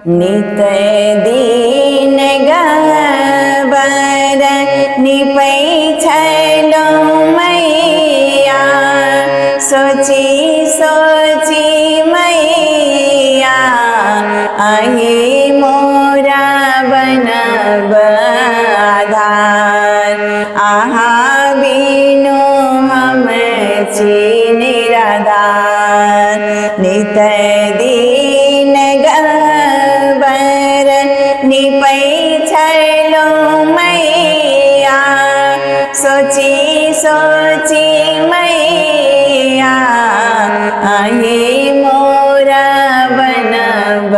नित दीन गबर निपै छलो मैया, सोची सोची मैया आही मोरा बनब आधार। आहा बिनु हम छी निराधार। नित दीन गबर निपै छलो मैया, सोची सोची मैया आही मोरा बनब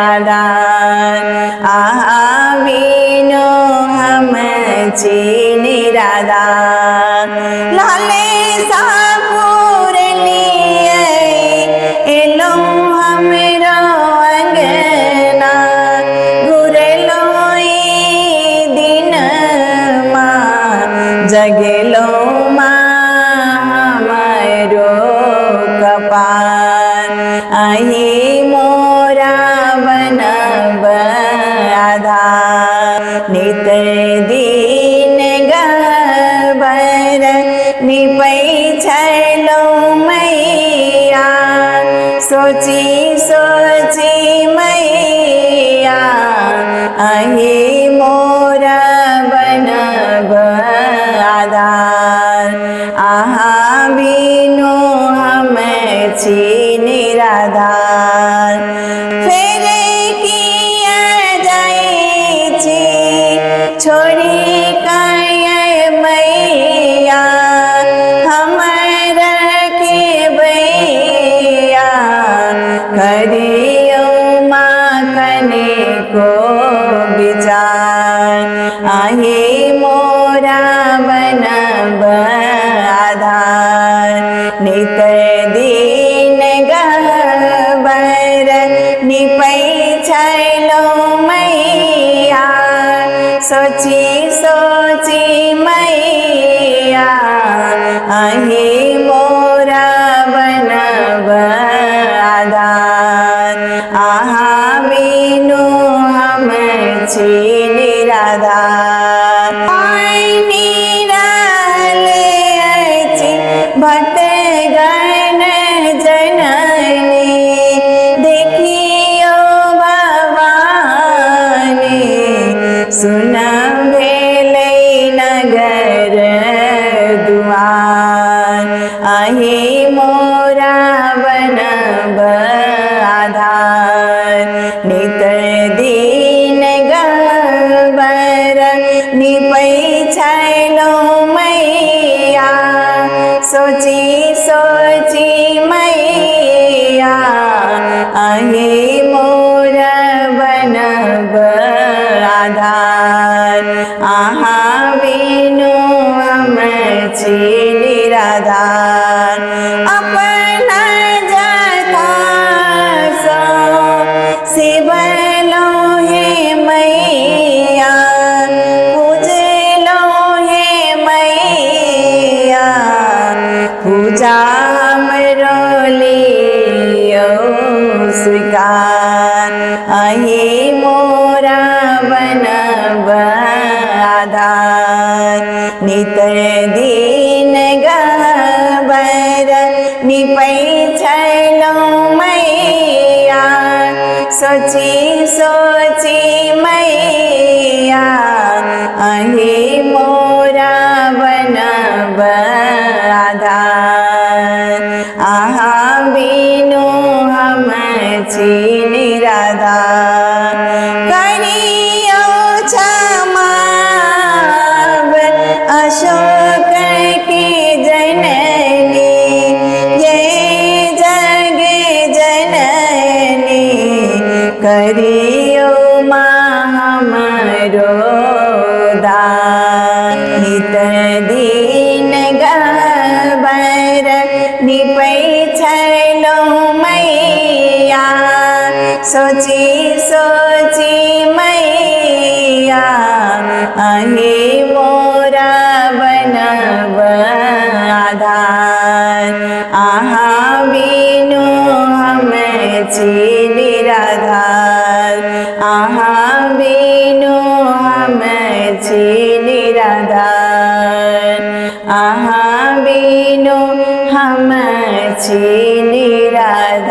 आधार। आहा बिनु हम छी निराधार। लाले सापुर लिए एलो हमरो अंगना, घुरलो दिन जगलो हमरो कपार। आही मोरा बनब आधार। नित दीन गबर निपै छलो मैया, सोची सोची मैया आही मोरा बनब आधार। आहा बिनु हम छी निराधार। फेर किया जाइ छी छोड़ी कए मैया, हमर के बैया करियो माँ कनिको विचार। आही मोरा बनब आधार। नित दीन गबर निपै छलो मैया, सोची सोची मैया आही मोरा बनब आधार। आहा बिनु हम छी निराधार। भक्तगण जननी देखियो भवानी, सुन भेलै नगर दुआर। आही मोरा बनब आधार। नित दीन गबर निपै छलो मैया, सोची सोची मैया आही मोरा बनब आधार। आहा बिनु हम छी निराधार। अपना जथा सो सेवलो हे मैया, पूजलो हे मैया पूजा हमरो लियो स्वीकार। आही मोरा बनब आधार। नित दीन गबर निपै छलो मैया, सोची सोची मैया आही मोरा बनब आधार। आहा बिनु हम छी निराधार। करियो क्षमा अशोक की जननी, ये जग जननी करियो माँ हमरो दान। नित दीन गबर निपै छलो मैया, सोची सोची मैया आही मोरा बनब आधार। आहा बिनु हम छी निराधार। हम छी निराधार।